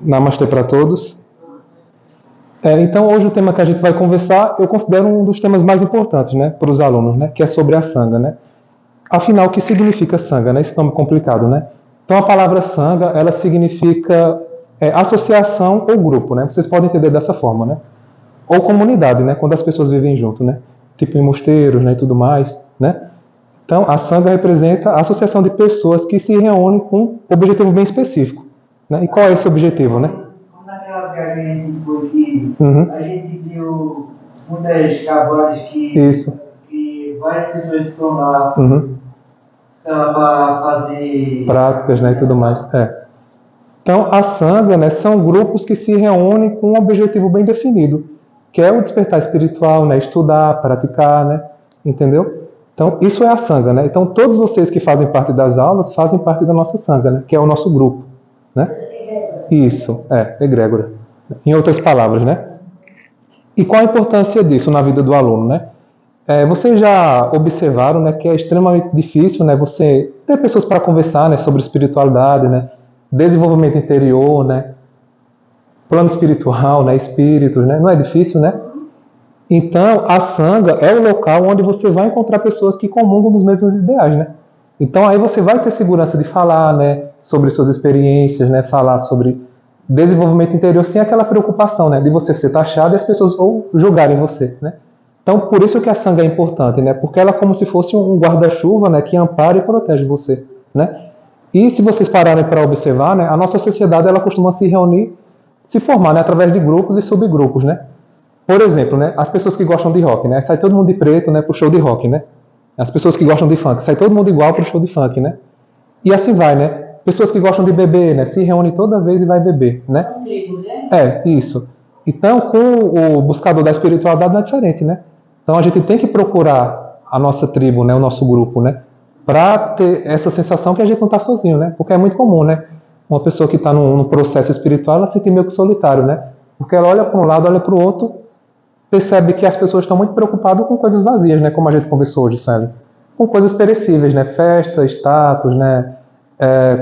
Namastê para todos. Então, hoje o tema que a gente vai conversar, eu considero um dos temas mais importantes, né, para os alunos, né, que é sobre a Sangha, né. Afinal, o que significa Sangha, né, esse nome complicado, né? Então, a palavra Sangha, ela significa associação ou grupo, né? Vocês podem entender dessa forma, né? Ou comunidade, né, quando as pessoas vivem junto, né? Tipo em mosteiros, né, e tudo mais, né? Então, a Sangha representa a associação de pessoas que se reúnem com um objetivo bem específico, né? E qual é esse objetivo, né? Naquela viagem que a gente foi aqui, a gente viu muitas cabanas que várias pessoas estão lá para fazer práticas, né, e tudo mais. Então, a Sangha, né, são grupos que se reúnem com um objetivo bem definido, que é o despertar espiritual, né, estudar, praticar, né, entendeu? Então, isso é a Sangha, né? Então, todos vocês que fazem parte das aulas fazem parte da nossa Sangha, né, que é o nosso grupo, né? Isso, egrégora. Em outras palavras, né? E qual a importância disso na vida do aluno, né? Vocês já observaram, né, que é extremamente difícil, né, você ter pessoas para conversar, né, sobre espiritualidade, né, desenvolvimento interior, né, plano espiritual, né, espíritos, né, não é difícil, né? Então, a Sangha é o local onde você vai encontrar pessoas que comungam dos mesmos ideais, né? Então, aí você vai ter segurança de falar, né, sobre suas experiências, né, falar sobre desenvolvimento interior sem aquela preocupação, né, de você ser taxado e as pessoas ou julgarem você, né? Então, por isso que a Sangha é importante, né? Porque ela é como se fosse um guarda-chuva, né, que ampara e protege você, né? E se vocês pararem para observar, né, a nossa sociedade ela costuma se reunir, se formar, né, através de grupos e subgrupos, né? Por exemplo, né, as pessoas que gostam de rock, né, sai todo mundo de preto, né, pro show de rock, né? As pessoas que gostam de funk, sai todo mundo igual pro show de funk, né? E assim vai, né? Pessoas que gostam de beber, né, se reúnem toda vez e vai beber, né? Isso. Então, com o buscador da espiritualidade não é diferente, né? Então, a gente tem que procurar a nossa tribo, né, o nosso grupo, né, para ter essa sensação que a gente não está sozinho, né? Porque é muito comum, né? Uma pessoa que está num processo espiritual, ela se sente meio que solitário, né? Porque ela olha para um lado, olha para o outro, percebe que as pessoas estão muito preocupadas com coisas vazias, né? Como a gente conversou hoje, Sueli. Com coisas perecíveis, né? Festa, status, né?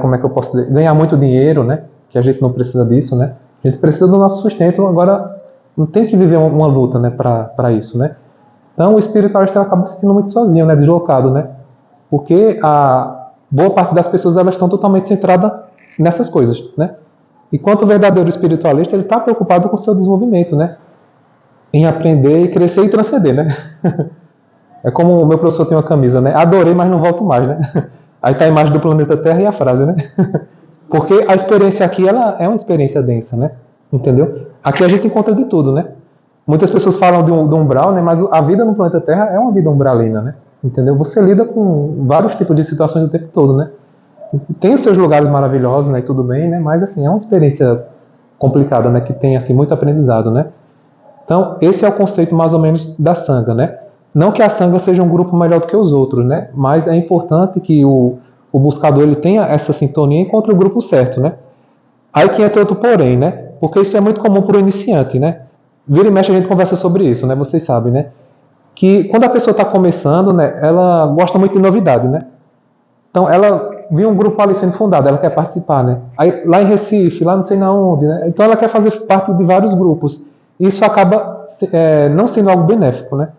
Como é que eu posso dizer? Ganhar muito dinheiro, né? Que a gente não precisa disso, né? A gente precisa do nosso sustento, agora não tem que viver uma luta, né? Para isso, né? Então o espiritualista acaba se sentindo muito sozinho, né? Deslocado, né? Porque a boa parte das pessoas elas estão totalmente centradas nessas coisas, né? Enquanto o verdadeiro espiritualista ele está preocupado com o seu desenvolvimento, né? Em aprender, crescer e transcender, né? É como o meu professor tem uma camisa, né? Adorei, mas não volto mais, né? Aí tá a imagem do planeta Terra e a frase, né? Porque a experiência aqui, ela é uma experiência densa, né? Entendeu? Aqui a gente encontra de tudo, né? Muitas pessoas falam do umbral, né? Mas a vida no planeta Terra é uma vida umbralina, né? Entendeu? Você lida com vários tipos de situações o tempo todo, né? Tem os seus lugares maravilhosos, né? E tudo bem, né? Mas, assim, é uma experiência complicada, né? Que tem, assim, muito aprendizado, né? Então, esse é o conceito mais ou menos da Sangha, né? Não que a Sangha seja um grupo melhor do que os outros, né? Mas é importante que o buscador ele tenha essa sintonia e encontre o grupo certo, né? Aí que entra outro porém, né? Porque isso é muito comum para o iniciante, né? Vira e mexe a gente conversa sobre isso, né? Vocês sabem, né? Que quando a pessoa está começando, né? Ela gosta muito de novidade, né? Então, ela viu um grupo ali sendo fundado, ela quer participar, né? Aí, lá em Recife, lá não sei na onde, né? Então, ela quer fazer parte de vários grupos. Isso acaba não sendo algo benéfico, né?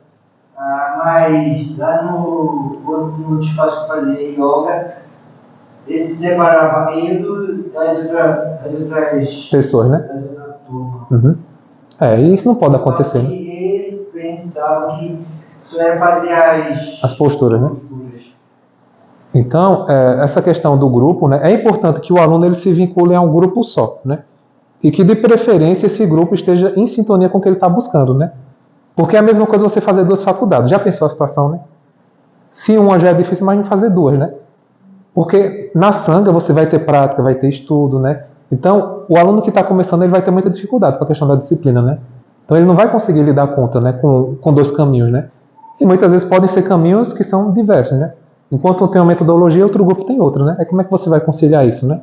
Mas lá no espaço que fazia yoga, ele se separava das outras pessoas, né? Das outras turmas. E isso não pode acontecer, né? Ele pensava que só ia fazer as posturas, né? Então, essa questão do grupo, né? É importante que o aluno ele se vincule a um grupo só, né? E que, de preferência, esse grupo esteja em sintonia com o que ele está buscando, né? Porque é a mesma coisa você fazer duas faculdades. Já pensou a situação, né? Se uma já é difícil, imagina fazer duas, né? Porque na Sangha você vai ter prática, vai ter estudo, né? Então, o aluno que está começando, ele vai ter muita dificuldade com a questão da disciplina, né? Então, ele não vai conseguir lidar conta, né? Com dois caminhos, né? E muitas vezes podem ser caminhos que são diversos, né? Enquanto um tem uma metodologia, outro grupo tem outra, né? Como é que você vai conciliar isso, né?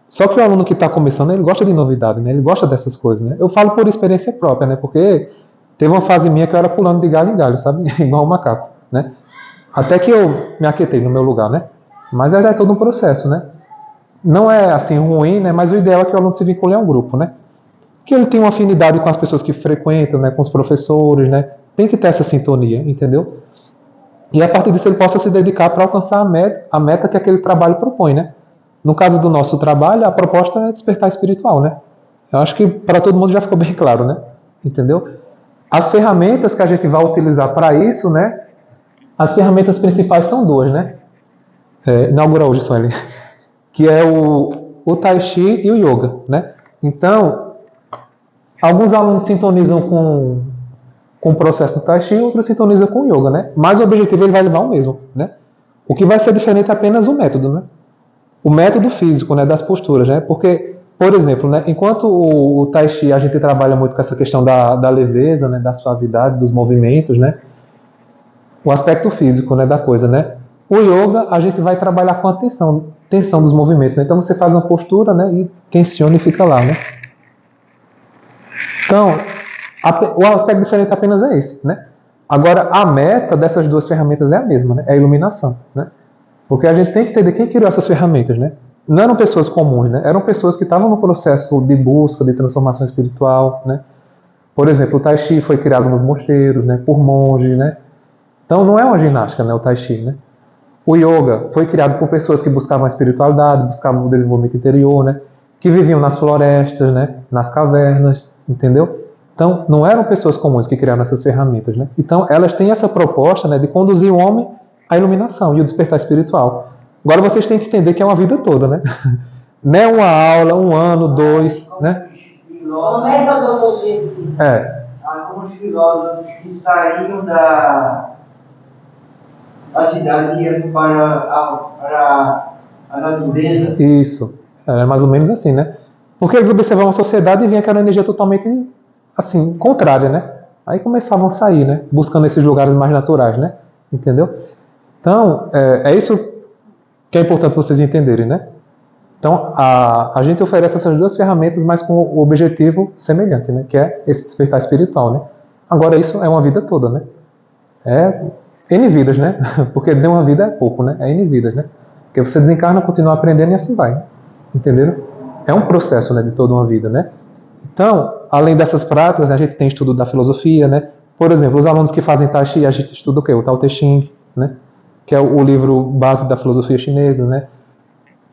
Só que o aluno que está começando, ele gosta de novidade, né? Ele gosta dessas coisas, né? Eu falo por experiência própria, né? Porque teve uma fase minha que eu era pulando de galho em galho, sabe? Igual um macaco, né? Até que eu me aquietei no meu lugar, né? Mas é todo um processo, né? não é assim ruim, né? Mas o ideal é que o aluno se vincule a um grupo, né? Que ele tenha uma afinidade com as pessoas que frequentam, né? Com os professores, né? Tem que ter essa sintonia, entendeu? E a partir disso ele possa se dedicar para alcançar a meta que aquele trabalho propõe, né? No caso do nosso trabalho, a proposta é despertar espiritual, né? Eu acho que para todo mundo já ficou bem claro, né? Entendeu? As ferramentas que a gente vai utilizar para isso, né? As ferramentas principais são duas, né? Inaugura hoje, Sueli. Que é o Tai Chi e o Yoga, né? Então, alguns alunos sintonizam com o processo do Tai Chi, outros sintonizam com o Yoga, né? Mas o objetivo ele vai levar o mesmo, né? O que vai ser diferente é apenas o método, né? O método físico, né? Das posturas, né? Porque, por exemplo, né? Enquanto o Tai Chi a gente trabalha muito com essa questão da leveza, né? Da suavidade, dos movimentos, né? O aspecto físico, né? Da coisa, né? O Yoga a gente vai trabalhar com a tensão dos movimentos, né? Então você faz uma postura, né? E tensiona e fica lá, né? Então, o aspecto diferente apenas é esse, né? Agora, a meta dessas duas ferramentas é a mesma, né? É a iluminação, né? Porque a gente tem que entender quem criou essas ferramentas, né? Não eram pessoas comuns, né? Eram pessoas que estavam no processo de busca, de transformação espiritual, né? Por exemplo, o Tai Chi foi criado nos mosteiros, né? Por monges, né? Então, não é uma ginástica, né? O Tai Chi, né? O Yoga foi criado por pessoas que buscavam a espiritualidade, buscavam o desenvolvimento interior, né? Que viviam nas florestas, né? Nas cavernas, entendeu? Então, não eram pessoas comuns que criaram essas ferramentas, né? Então, elas têm essa proposta, né, de conduzir o homem à iluminação e o despertar espiritual. Agora, vocês têm que entender que é uma vida toda, né? Não é uma aula, um ano, dois, né? Alguns filósofos que saíram da cidade e iam para a natureza. Isso. É mais ou menos assim, né? Porque eles observavam a sociedade e viam que era uma energia totalmente, assim, contrária, né? Aí começavam a sair, né? Buscando esses lugares mais naturais, né? Entendeu? Então, é isso que é importante vocês entenderem, né? Então, a gente oferece essas duas ferramentas, mas com o objetivo semelhante, né? Que é esse despertar espiritual, né? Agora, isso é uma vida toda, né? É N vidas, né? Porque dizer uma vida é pouco, né? É N vidas, né? Porque você desencarna, continua aprendendo e assim vai. Entenderam? É um processo, né, de toda uma vida, né? Então, além dessas práticas, a gente tem estudo da filosofia, né? Por exemplo, os alunos que fazem Tai Chi, a gente estuda o quê? O Tao Te Ching, né? Que é o livro base da filosofia chinesa, né?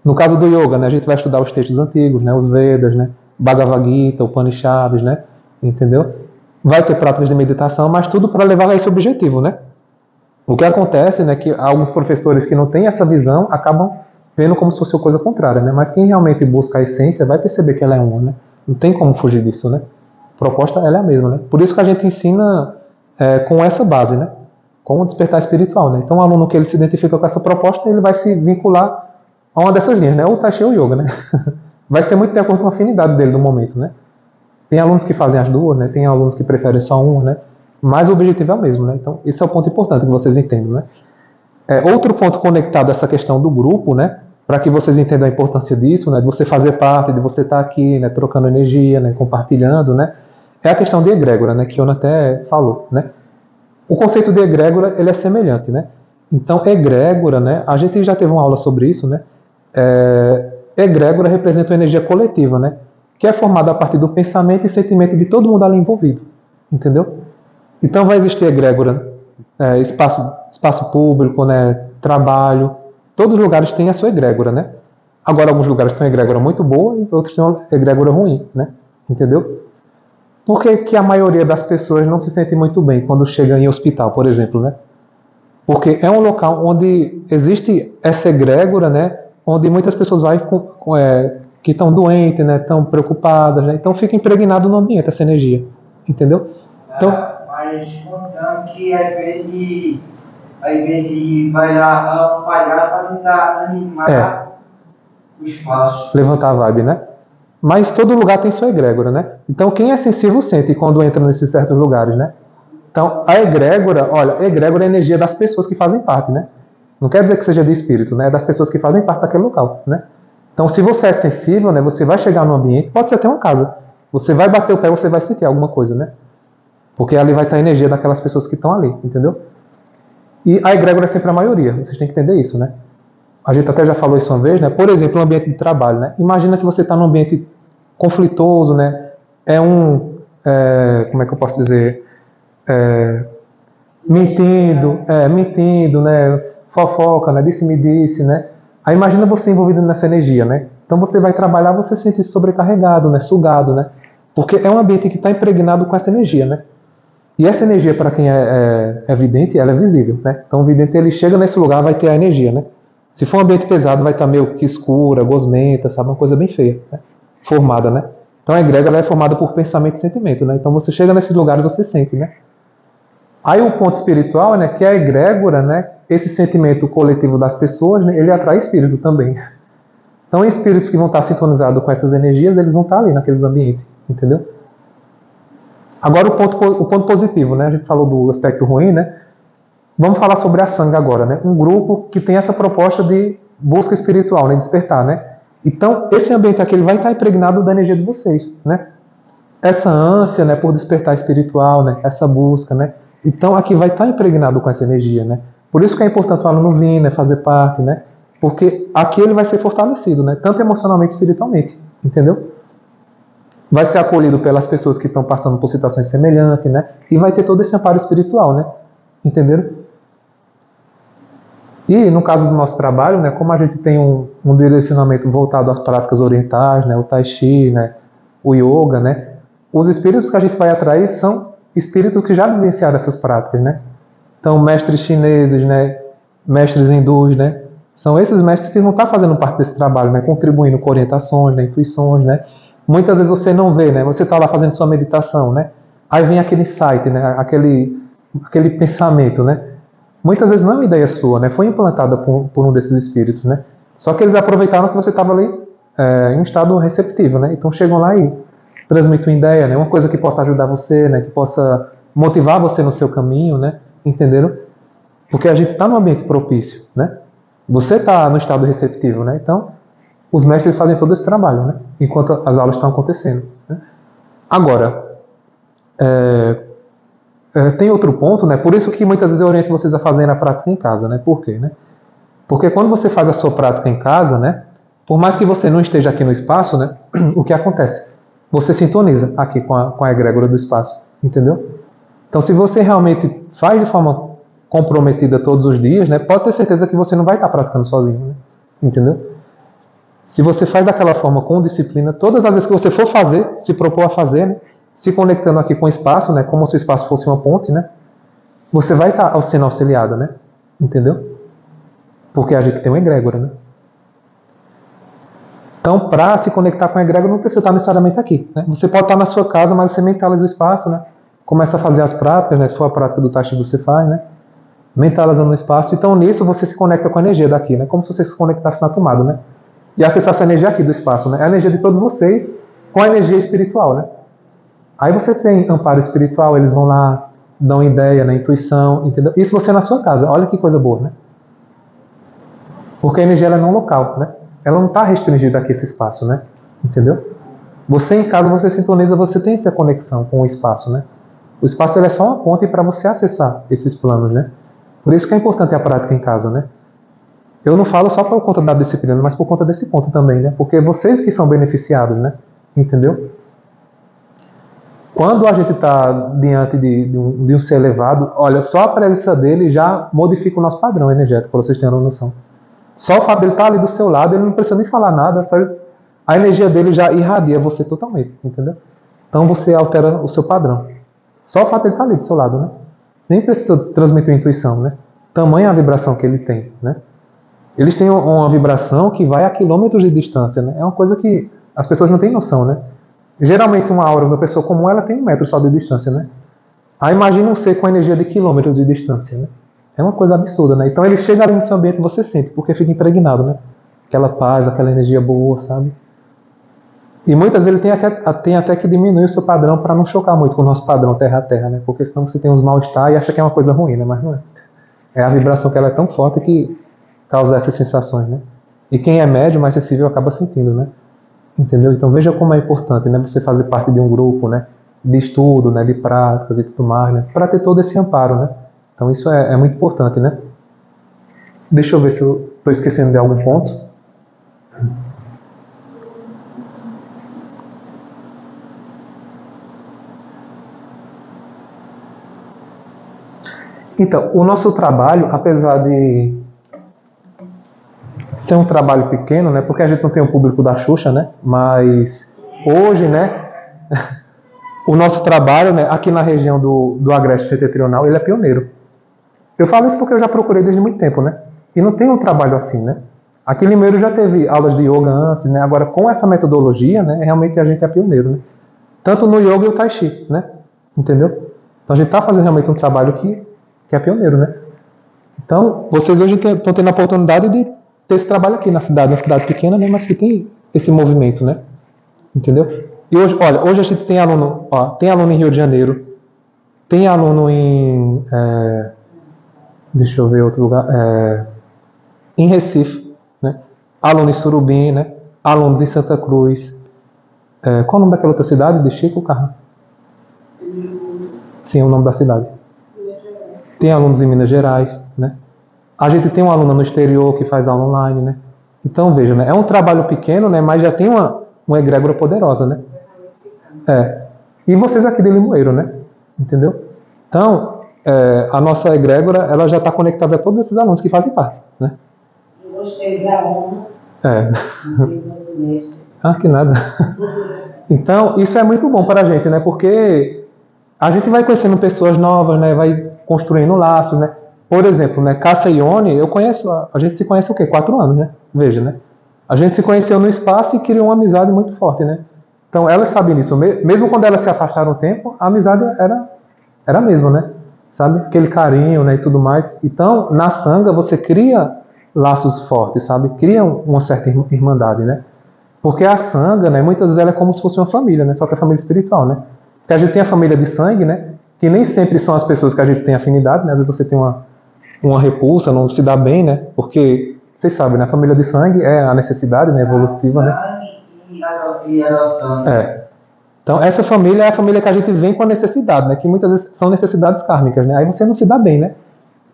No caso do Yoga, né, a gente vai estudar os textos antigos, né? Os Vedas, né? Bhagavad Gita, Upanishads, né? Entendeu? Vai ter práticas de meditação, mas tudo para levar a esse objetivo, né? O que acontece, né, que alguns professores que não têm essa visão acabam vendo como se fosse uma coisa contrária, né? Mas quem realmente busca a essência vai perceber que ela é uma, né? Não tem como fugir disso, né? A proposta ela é a mesma, né? Por isso que a gente ensina com essa base, né? Com o despertar espiritual, né? Então o aluno que ele se identifica com essa proposta, ele vai se vincular a uma dessas linhas, né? Ou o Tai Chi ou o Yoga, né? Vai ser muito de acordo com a afinidade dele no momento, né? Tem alunos que fazem as duas, né? Tem alunos que preferem só uma, né? Mas o objetivo é o mesmo, né? Então esse é o ponto importante que vocês entendam, né? Outro ponto conectado a essa questão do grupo, né? Para que vocês entendam a importância disso, né? De você fazer parte, de você estar aqui, né? Trocando energia, né? Compartilhando, né? É a questão de egrégora, né? Que Ona até falou, né? O conceito de egrégora, ele é semelhante, né? Então, egrégora, né? A gente já teve uma aula sobre isso, né? Egrégora representa uma energia coletiva, né? Que é formada a partir do pensamento e sentimento de todo mundo ali envolvido, entendeu? Então, vai existir egrégora, espaço público, né? Trabalho, todos os lugares têm a sua egrégora, né? Agora, alguns lugares têm uma egrégora muito boa e outros têm uma egrégora ruim, né? Entendeu? Por que a maioria das pessoas não se sente muito bem quando chega em hospital, por exemplo, né? Porque é um local onde existe essa egrégora, né? Onde muitas pessoas que estão doentes, né? Estão preocupadas, né? Então fica impregnado no ambiente essa energia, entendeu? Então, mas contando que às vezes vai lá um palhaço para tentar animar o espaço. Levantar a vibe, né? Mas todo lugar tem sua egrégora, né? Então quem é sensível sente quando entra nesses certos lugares, né? Então a egrégora, olha, a egrégora é a energia das pessoas que fazem parte, né? Não quer dizer que seja de espírito, né? É das pessoas que fazem parte daquele local, né? Então se você é sensível, né? Você vai chegar no ambiente, pode ser até uma casa. Você vai bater o pé, você vai sentir alguma coisa, né? Porque ali vai estar a energia daquelas pessoas que estão ali, entendeu? E a egrégora é sempre a maioria, vocês têm que entender isso, né? a gente até já falou isso uma vez, né? Por exemplo, um ambiente de trabalho, né? Imagina que você está num ambiente conflitoso, né? Como é que eu posso dizer? Mentindo, né? Fofoca, né? Disse-me-disse, né? Aí imagina você envolvido nessa energia, né? Então você vai trabalhar, você se sente sobrecarregado, né? Sugado, né? Porque é um ambiente que está impregnado com essa energia, né? E essa energia, para quem é vidente, ela é visível, né? Então o vidente, ele chega nesse lugar, vai ter a energia, né? Se for um ambiente pesado, vai estar meio que escura, gosmenta, sabe? Uma coisa bem feia, né? Formada, né? Então a egrégora é formada por pensamento e sentimento, né? Então você chega nesse lugar e você sente, né? Aí o ponto espiritual, né? Que é a egrégora, né? Esse sentimento coletivo das pessoas, né, ele atrai espírito também. Então espíritos que vão estar sintonizados com essas energias, eles vão estar ali naqueles ambientes, entendeu? Agora o ponto positivo, né? A gente falou do aspecto ruim, né? Vamos falar sobre a Sangha agora, né? Um grupo que tem essa proposta de busca espiritual, né? Despertar, né? Então, esse ambiente aqui ele vai estar impregnado da energia de vocês, né? Essa ânsia, né, por despertar espiritual, né? Essa busca, né? Então, aqui vai estar impregnado com essa energia, né? Por isso que é importante o aluno vir, né? Fazer parte, né? Porque aqui ele vai ser fortalecido, né? Tanto emocionalmente e espiritualmente, entendeu? Vai ser acolhido pelas pessoas que estão passando por situações semelhantes, né? E vai ter todo esse amparo espiritual, né? Entenderam? E no caso do nosso trabalho, né, como a gente tem um direcionamento voltado às práticas orientais, né, o Tai Chi, né, o Yoga, né, os espíritos que a gente vai atrair são espíritos que já vivenciaram essas práticas, né? Então, mestres chineses, né, mestres hindus, né, são esses mestres que vão estar fazendo parte desse trabalho, né, contribuindo com orientações, né, intuições, né. Muitas vezes você não vê, né, você está lá fazendo sua meditação, né, aí vem aquele insight, né, aquele pensamento, né. Muitas vezes não é uma ideia sua, né? Foi implantada por um desses espíritos, né? Só que eles aproveitaram que você estava ali em um estado receptivo, né? Então chegam lá e transmitem uma ideia, né? Uma coisa que possa ajudar você, né? Que possa motivar você no seu caminho, né? Entenderam? Porque a gente está num ambiente propício, né? Você está no estado receptivo, né? Então os mestres fazem todo esse trabalho, né? Enquanto as aulas estão acontecendo, né? Agora, tem outro ponto, né? Por isso que muitas vezes eu oriento vocês a fazerem a prática em casa, né? Por quê, né? Porque quando você faz a sua prática em casa, né? Por mais que você não esteja aqui no espaço, né? O que acontece? Você sintoniza aqui com a egrégora do espaço, entendeu? Então, se você realmente faz de forma comprometida todos os dias, né? Pode ter certeza que você não vai estar praticando sozinho, né? Entendeu? Se você faz daquela forma com disciplina, todas as vezes que você for fazer, se propor a fazer, né? Se conectando aqui com o espaço, né, como se o espaço fosse uma ponte, né, você vai estar sendo auxiliado, né, entendeu? Porque a gente tem uma egrégora, né. Então, para se conectar com a egrégora, não precisa estar necessariamente aqui, né? Você pode estar na sua casa, mas você mentaliza o espaço, né, começa a fazer as práticas, né, se for a prática do Tai Chi que você faz, né, mentalizando o espaço. Então, nisso, você se conecta com a energia daqui, né, como se você se conectasse na tomada, né, e acessasse a energia aqui do espaço, né, a energia de todos vocês com a energia espiritual, né. Aí você tem amparo espiritual, eles vão lá, dão ideia, né, intuição, entendeu? Isso você na sua casa, olha que coisa boa, né? Porque a energia ela é não local, né? Ela não está restringida aqui esse espaço, né? Entendeu? Você em casa, você sintoniza, você tem essa conexão com o espaço, né? O espaço ele é só uma ponte para você acessar esses planos, né? Por isso que é importante a prática em casa, né? Eu não falo só por conta da disciplina, mas por conta desse ponto também, né? Porque vocês que são beneficiados, né? Entendeu? Quando a gente está diante de um ser elevado, olha, só a presença dele já modifica o nosso padrão energético, para vocês terem uma noção. Só o fato dele estar ali do seu lado, ele não precisa nem falar nada, só a energia dele já irradia você totalmente, entendeu? Então você altera o seu padrão. Só o fato dele estar ali do seu lado, né? Nem precisa transmitir intuição, né? Tamanha a vibração que ele tem, né? Eles têm uma vibração que vai a quilômetros de distância, né? É uma coisa que as pessoas não têm noção, né? Geralmente uma aura de uma pessoa comum ela tem 1 metro só de distância, né? Aí imagina um ser com energia de quilômetros de distância, né? É uma coisa absurda, né? Então ele chega ali no seu ambiente e você sente, porque fica impregnado, né? Aquela paz, aquela energia boa, sabe? E muitas vezes ele tem até que diminuir o seu padrão para não chocar muito com o nosso padrão terra a terra, né? Porque senão você tem uns mal-estar e acha que é uma coisa ruim, né? Mas não é. É a vibração que ela é tão forte que causa essas sensações, né? E quem é médio, mais sensível, acaba sentindo, né? Entendeu? Então veja como é importante, né, você fazer parte de um grupo, né, de estudo, né, de práticas e tudo mais, né, para ter todo esse amparo, né. Então isso é muito importante, né. Deixa eu ver se eu estou esquecendo de algum ponto. Então, o nosso trabalho, apesar de ser um trabalho pequeno, né, porque a gente não tem o público da Xuxa, né, mas hoje, né, o nosso trabalho, né, aqui na região do Agreste Setentrional, ele é pioneiro. Eu falo isso porque eu já procurei desde muito tempo, né, e não tem um trabalho assim, né. Aqui em Limeiro já teve aulas de yoga antes, né, agora com essa metodologia, né, realmente a gente é pioneiro, né, tanto no yoga e o tai chi, né, entendeu? Então a gente está fazendo realmente um trabalho que é pioneiro, né. Então, vocês hoje estão tendo a oportunidade de ter esse trabalho aqui na cidade, uma cidade pequena, né, mas que tem esse movimento, né? Entendeu? E hoje, olha, hoje a gente tem aluno em Rio de Janeiro, tem aluno em, deixa eu ver outro lugar, em Recife, né? Aluno em Surubim, né? Alunos em Santa Cruz. Qual o nome daquela outra cidade? De Chico Carro? Sim, é o nome da cidade. Tem alunos em Minas Gerais, né? A gente tem um aluno no exterior que faz aula online, né? Então, veja, né? É um trabalho pequeno, né? Mas já tem uma egrégora poderosa, né? E vocês aqui de Limoeiro, né? Entendeu? Então, a nossa egrégora, ela já está conectada a todos esses alunos que fazem parte, né? Eu gostei da honra. Que nada. Então, isso é muito bom para a gente, né? Porque a gente vai conhecendo pessoas novas, né? Vai construindo laços, né? Por exemplo, né? Cássia e Ione, a gente se conhece o quê? 4 anos, né? Veja, né? A gente se conheceu no espaço e criou uma amizade muito forte, né? Então, elas sabem disso. Mesmo quando elas se afastaram um tempo, a amizade era a mesma, né? Sabe? Aquele carinho, né? E tudo mais. Então, na Sangha, você cria laços fortes, sabe? Cria uma certa irmandade, né? Porque a Sangha, né? Muitas vezes ela é como se fosse uma família, né? Só que a família espiritual, né? Porque a gente tem a família de sangue, né? Que nem sempre são as pessoas que a gente tem afinidade, né? Às vezes você tem uma repulsa, não se dá bem, né? Porque, vocês sabem, né? A família de sangue é a necessidade, né? Evolutiva, né? E adoção. Então, essa família é a família que a gente vem com a necessidade, né? Que muitas vezes são necessidades kármicas, né? Aí você não se dá bem, né?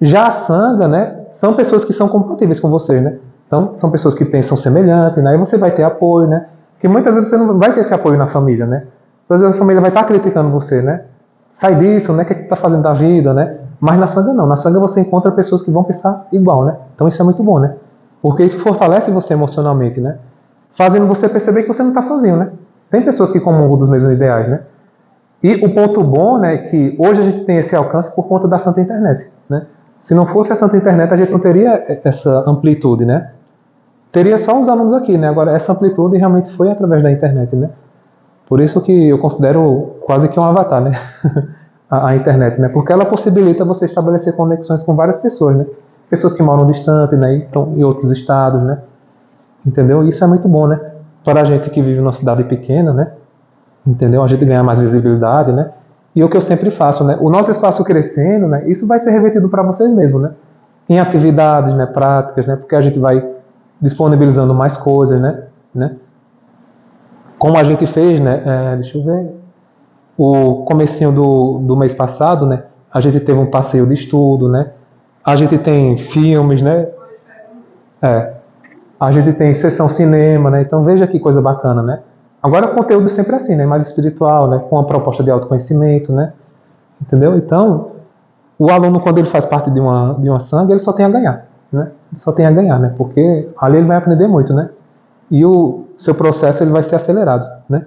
Já a Sangha, né? São pessoas que são compatíveis com você, né? Então, são pessoas que pensam semelhante, né? Aí você vai ter apoio, né? Porque muitas vezes você não vai ter esse apoio na família, né? Às vezes a família vai estar criticando você, né? Sai disso, né? O que você está fazendo da vida, né? Mas na Sangha não. Na Sangha você encontra pessoas que vão pensar igual, né? Então isso é muito bom, né? Porque isso fortalece você emocionalmente, né? Fazendo você perceber que você não está sozinho, né? Tem pessoas que comungam dos mesmos ideais, né? E o ponto bom, né, é que hoje a gente tem esse alcance por conta da Santa Internet, né? Se não fosse a Santa Internet, a gente não teria essa amplitude, né? Teria só os alunos aqui, né? Agora, essa amplitude realmente foi através da internet, né? Por isso que eu considero quase que um avatar, né? a internet, né? Porque ela possibilita você estabelecer conexões com várias pessoas, né? Pessoas que moram distante, né? E estão em outros estados, né? Entendeu? Isso é muito bom, né? Para a gente que vive numa cidade pequena, né? Entendeu? A gente ganha mais visibilidade, né? E o que eu sempre faço, né? O nosso espaço crescendo, né? Isso vai ser revertido para vocês mesmos, né? Em atividades, né? Práticas, né? Porque a gente vai disponibilizando mais coisas, né? Como a gente fez, né? Deixa eu ver. O comecinho do mês passado, né? A gente teve um passeio de estudo, né? A gente tem filmes, né? A gente tem sessão cinema, né? Então veja que coisa bacana, né? Agora o conteúdo sempre assim, né? Mais espiritual, né? Com a proposta de autoconhecimento, né? Entendeu? Então, o aluno, quando ele faz parte de uma Sangha, ele só tem a ganhar, né? Ele só tem a ganhar, né? Porque ali ele vai aprender muito, né? E o seu processo ele vai ser acelerado, né?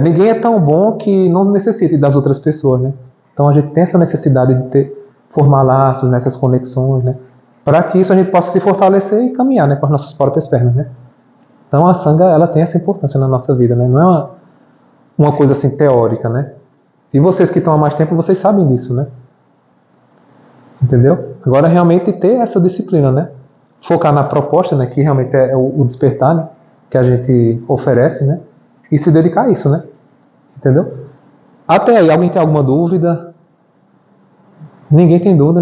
Ninguém é tão bom que não necessite das outras pessoas, né? Então a gente tem essa necessidade de formar laços, nessas conexões, né? Para que isso a gente possa se fortalecer e caminhar, né? Com as nossas próprias pernas, né? Então a Sangha, ela tem essa importância na nossa vida, né? Não é uma coisa assim teórica, né? E vocês que estão há mais tempo, vocês sabem disso, né? Entendeu? Agora realmente ter essa disciplina, né? Focar na proposta, né? Que realmente é o despertar, né? Que a gente oferece, né? E se dedicar a isso, né? Entendeu? Até aí, alguém tem alguma dúvida? Ninguém tem dúvida, né?